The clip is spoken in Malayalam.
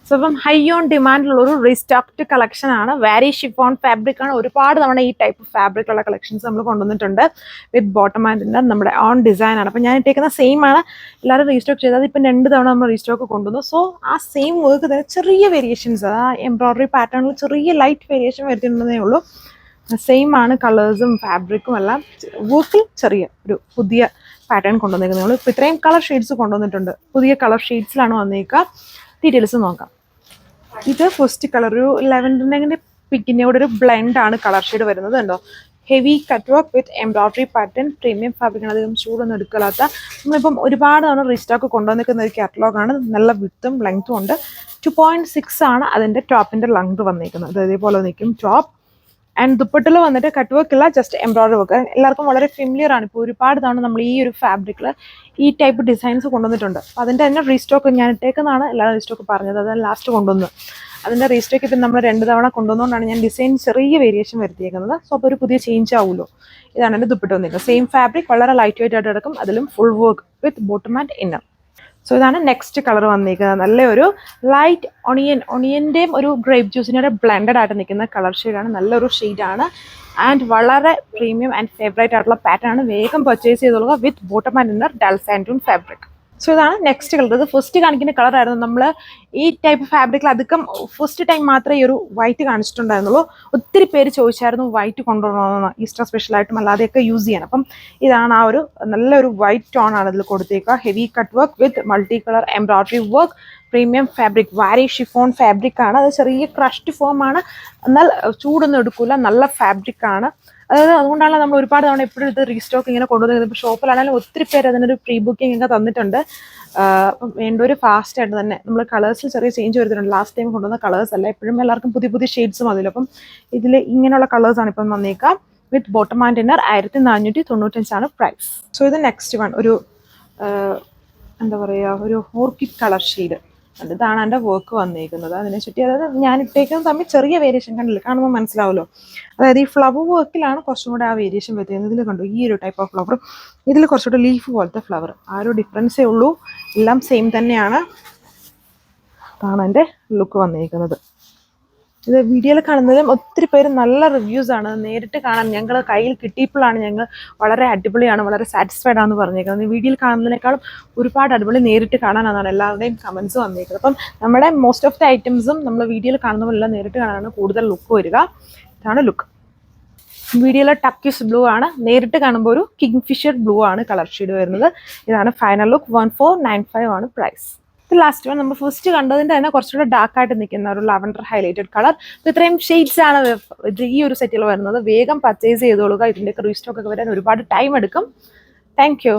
സോ അപ്പം ഹൈ ഓൺ ഡിമാൻഡിലുള്ളൊരു റീസ്റ്റോക്ഡ് കളക്ഷൻ ആണ്. വാരി ഷിഫോൺ ഫാബ്രിക് ആണ്. ഒരുപാട് തവണ ഈ ടൈപ്പ് ഫാബ്രിക് ഉള്ള കളക്ഷൻസ് നമ്മൾ കൊണ്ടുവന്നിട്ടുണ്ട്. വിത്ത് ബോട്ടം ആൻഡ് നമ്മുടെ ഓൺ ഡിസൈൻ ആണ്. അപ്പം ഞാൻ ഇട്ടേക്കുന്ന സെയിം ആണ്. എല്ലാവരും റീസ്റ്റോക്ക് ചെയ്തത് ഇപ്പം 2 തവണ നമ്മൾ റീസ്റ്റോക്ക് കൊണ്ടുവന്നു. സോ ആ സെയിം വർക്ക് തന്നെ ചെറിയ വേരിയേഷൻസ്, ആ എംബ്രോയിഡറി പാറ്റേണിൽ ചെറിയ ലൈറ്റ് വേരിയേഷൻ വരുത്തിയിട്ടുണ്ടെന്നേ ഉള്ളൂ. സെയിം ആണ് കളേഴ്സും ഫാബ്രിക്കും എല്ലാം. വർക്കിൽ ചെറിയ ഒരു പുതിയ പാറ്റേൺ കൊണ്ടുവന്നേക്കുന്നത്. നമ്മൾ ഇപ്പം ഇത്രയും കളർ ഷെയ്ഡ്സ് കൊണ്ടുവന്നിട്ടുണ്ട്. പുതിയ കളർ ഷെയ്ഡ്സിലാണ് വന്നേക്കുക. ഡീറ്റെയിൽസ് നോക്കാം. ഇത് ഫസ്റ്റ് കളർ ഒരു ലെവൻഡറിൻ്റെ പിങ്കിൻ്റെ കൂടെ ഒരു ബ്ലെൻഡ് ആണ് കളർ ഷെയ്ഡ് വരുന്നത്. കണ്ടോ, heavy cut work with embroidery pattern, premium ഫാബ്രിക്കാണ്. അധികം ചൂടൊന്നും എടുക്കാത്ത നമ്മളിപ്പം ഒരുപാട് തവണ റീസ്റ്റോക്ക് കൊണ്ടുവന്നിരിക്കുന്ന ഒരു കാറ്റലോഗാണ്. നല്ല വിത്തും ലെങ്ത്തും ഉണ്ട്. 2.6 ആണ് അതിൻ്റെ ടോപ്പിൻ്റെ ലെങ്ത് വന്നിരിക്കുന്നത്. ഇതേപോലെ നിൽക്കും ടോപ്പ്. ആൻഡ് ദുപ്പട്ടിൽ വന്നിട്ട് കട്ട് വർക്ക് ഇല്ല, ജസ്റ്റ് എംബ്രോയിഡറി വർക്ക്. എല്ലാവർക്കും വളരെ ഫെമിലിയർ ആണ്. ഇപ്പോൾ ഒരുപാട് തവണ നമ്മൾ ഈ ഒരു ഫാബ്രിക്കിൽ ഈ ടൈപ്പ് ഡിസൈൻസ് കൊണ്ടുവന്നിട്ടുണ്ട്. അപ്പോൾ അതിൻ്റെ തന്നെ റീസ്റ്റോക്ക് ഞാൻ ഇട്ടേക്കുന്നതാണ്. എല്ലാവരും റീസ്റ്റോക്ക് പറഞ്ഞത് അത് ലാസ്റ്റ് കൊണ്ടുവന്നു. അതിൻ്റെ റീസ്റ്റോക്ക് ഇപ്പം നമ്മൾ 2 തവണ കൊണ്ടുവന്നുകൊണ്ടാണ് ഞാൻ ഡിസൈൻ ചെറിയ വേരിയേഷൻ വരുത്തിയേക്കുന്നത്. സോ അപ്പോൾ ഒരു പുതിയ ചേഞ്ച് ആവുമല്ലോ. ഇതാണ് എൻ്റെ ദുപ്പട്ട വന്നിരിക്കുന്നത്. സെയിം ഫാബ്രിക്, വളരെ ലൈറ്റ് വെയിറ്റ് ആയിട്ട് കിടക്കും. അതിലും full work with bottom and inner. So ഇതാണ് നെക്സ്റ്റ് കളർ വന്നിരിക്കുന്നത്. നല്ലൊരു ലൈറ്റ് ഒണിയൻ്റെയും ഒരു ഗ്രേപ്പ് ജ്യൂസിൻ്റെ ബ്ലെൻഡഡ് ആയിട്ട് നിൽക്കുന്ന കളർ ഷെയ്ഡാണ്. നല്ലൊരു ഷെയ്ഡാണ്. ആൻഡ് വളരെ പ്രീമിയം ആൻഡ് ഫേവറേറ്റ് ആയിട്ടുള്ള പാറ്റേൺ ആണ്. വേഗം പർച്ചേസ് ചെയ്തോളുക with bottom and inner dull സാൻഡൂൺ ഫാബ്രിക്. സോ ഇതാണ് നെക്സ്റ്റ് കളർ. ഇത് ഫസ്റ്റ് കാണിക്കുന്ന കളറായിരുന്നു. നമ്മൾ ഈ ടൈപ്പ് ഫാബ്രിക്കിൽ അധികം ഫസ്റ്റ് ടൈം മാത്രമേ ഈ ഒരു വൈറ്റ് കാണിച്ചിട്ടുണ്ടായിരുന്നുള്ളൂ. ഒത്തിരി പേര് ചോദിച്ചായിരുന്നു വൈറ്റ് കൊണ്ടുവരണമെന്ന്, ഈസ്റ്റർ സ്പെഷ്യലായിട്ടും അല്ലാതെയൊക്കെ യൂസ് ചെയ്യാൻ. അപ്പം ഇതാണ് ആ ഒരു നല്ലൊരു വൈറ്റ് ടോൺ ആണ് ഇതിൽ കൊടുത്തേക്കുക. Heavy cut work with multi colour embroidery work, premium fabric, വാരി ഷിഫോൺ ഫാബ്രിക് ആണ്. അത് ചെറിയ ക്രഷ്ഡ് ഫോം ആണ്, എന്നാൽ ചൂടൊന്നും എടുക്കില്ല. നല്ല ഫാബ്രിക് ആണ്. അതായത് അതുകൊണ്ടാണ് നമ്മൾ ഒരുപാട് തവണ എപ്പോഴും ഇത് റീസ്റ്റോക്ക് ഇങ്ങനെ കൊണ്ടുവന്നത്. ഇപ്പോൾ ഷോപ്പിലാണെങ്കിലും ഒത്തിരി പേര് അതിനൊരു പ്രീ ബുക്കിംഗ് ഒക്കെ തന്നിട്ടുണ്ട്. അപ്പം വേണ്ട ഒരു ഫാസ്റ്റ് ആയിട്ട് തന്നെ നമ്മൾ കളേഴ്സിൽ ചെറിയ ചേഞ്ച് വരുത്തിട്ടുണ്ട്. ലാസ്റ്റ് ടൈം കൊണ്ടുവന്ന കളേഴ്സ് അല്ല, എപ്പോഴും എല്ലാവർക്കും പുതിയ പുതിയ ഷെയ്ഡ്സ് മതിയല്ലോ. അപ്പം ഇതിൽ ഇങ്ങനെയുള്ള കളേഴ്സാണ് ഇപ്പം വന്നേക്കാം. With bottom and inner 1495 price. So ഇത് നെക്സ്റ്റ് വൺ ഒരു എന്താ പറയുക, ഒരു ഓർക്കിഡ് കളർ ഷെയ്ഡ്. ഇതാണ് എൻ്റെ വർക്ക് വന്നിരിക്കുന്നത്. അതിനെ ചുറ്റി അതായത് ഞാൻ ഇട്ടേക്കുന്നത് തമ്മിൽ ചെറിയ വേരിയേഷൻ കണ്ടില്ല, കാണുമ്പോൾ മനസ്സിലാവുമല്ലോ. അതായത് ഈ ഫ്ലവർ വർക്കിലാണ് കുറച്ചും കൂടെ ആ വേരിയേഷൻ വരുന്നത്. ഇതിൽ കണ്ടു ഈ ഒരു ടൈപ്പ് ഓഫ് ഫ്ലവർ, ഇതിൽ കുറച്ചുകൂടെ ലീഫ് പോലത്തെ ഫ്ലവർ. ആ ഒരു ഡിഫറൻസേ ഉള്ളൂ. എല്ലാം സെയിം തന്നെയാണ്. അതാണ് എൻ്റെ ലുക്ക് വന്നിരിക്കുന്നത്. ഇത് വീഡിയോയിൽ കാണുന്നതിലും ഒത്തിരി പേര് നല്ല റിവ്യൂസ് ആണ്. നേരിട്ട് കാണാൻ ഞങ്ങൾ കയ്യിൽ കിട്ടിയപ്പോഴാണ് ഞങ്ങൾ വളരെ അടിപൊളിയാണ്, വളരെ സാറ്റിസ്ഫൈഡ് ആണെന്ന് പറഞ്ഞേക്കുന്നത്. വീഡിയോയിൽ കാണുന്നതിനേക്കാളും ഒരുപാട് അടിപൊളി നേരിട്ട് കാണാനാണ് എല്ലാവരുടെയും കമൻസ് വന്നിരിക്കുന്നത്. അപ്പം നമ്മുടെ മോസ്റ്റ് ഓഫ് ദി ഐറ്റംസും നമ്മൾ വീഡിയോയിൽ കാണുന്ന പോലെ നേരിട്ട് കാണാനാണ് കൂടുതൽ ലുക്ക് വരിക. ഇതാണ് ലുക്ക്. വീഡിയോയിലെ ടക്കിഷ് ബ്ലൂ ആണ്, നേരിട്ട് കാണുമ്പോൾ ഒരു കിങ് ഫിഷർ ബ്ലൂ ആണ് കളർ ഷെയ്ഡ് വരുന്നത്. ഇതാണ് ഫൈനൽ ലുക്ക്. 1495 ആണ് പ്രൈസ്. ഇത് ലാസ്റ്റ് വൺ നമ്മൾ ഫസ്റ്റ് കണ്ടതിൻ്റെ തന്നെ കുറച്ചുകൂടെ ഡാർക്ക് ആയിട്ട് നിൽക്കുന്ന ഒരു ലാവൻഡർ ഹൈലൈറ്റഡ് കളർ. ഇത്രയും ഷെയ്ഡ്സ് ആണ് ഇത് ഈ ഒരു സെറ്റിൽ വരുന്നത്. വേഗം പർച്ചേസ് ചെയ്തോളുക. ഇതിൻ്റെയൊക്കെ റീസ്റ്റോക്ക് ഒക്കെ വരാൻ ഒരുപാട് ടൈം എടുക്കും. Thank you.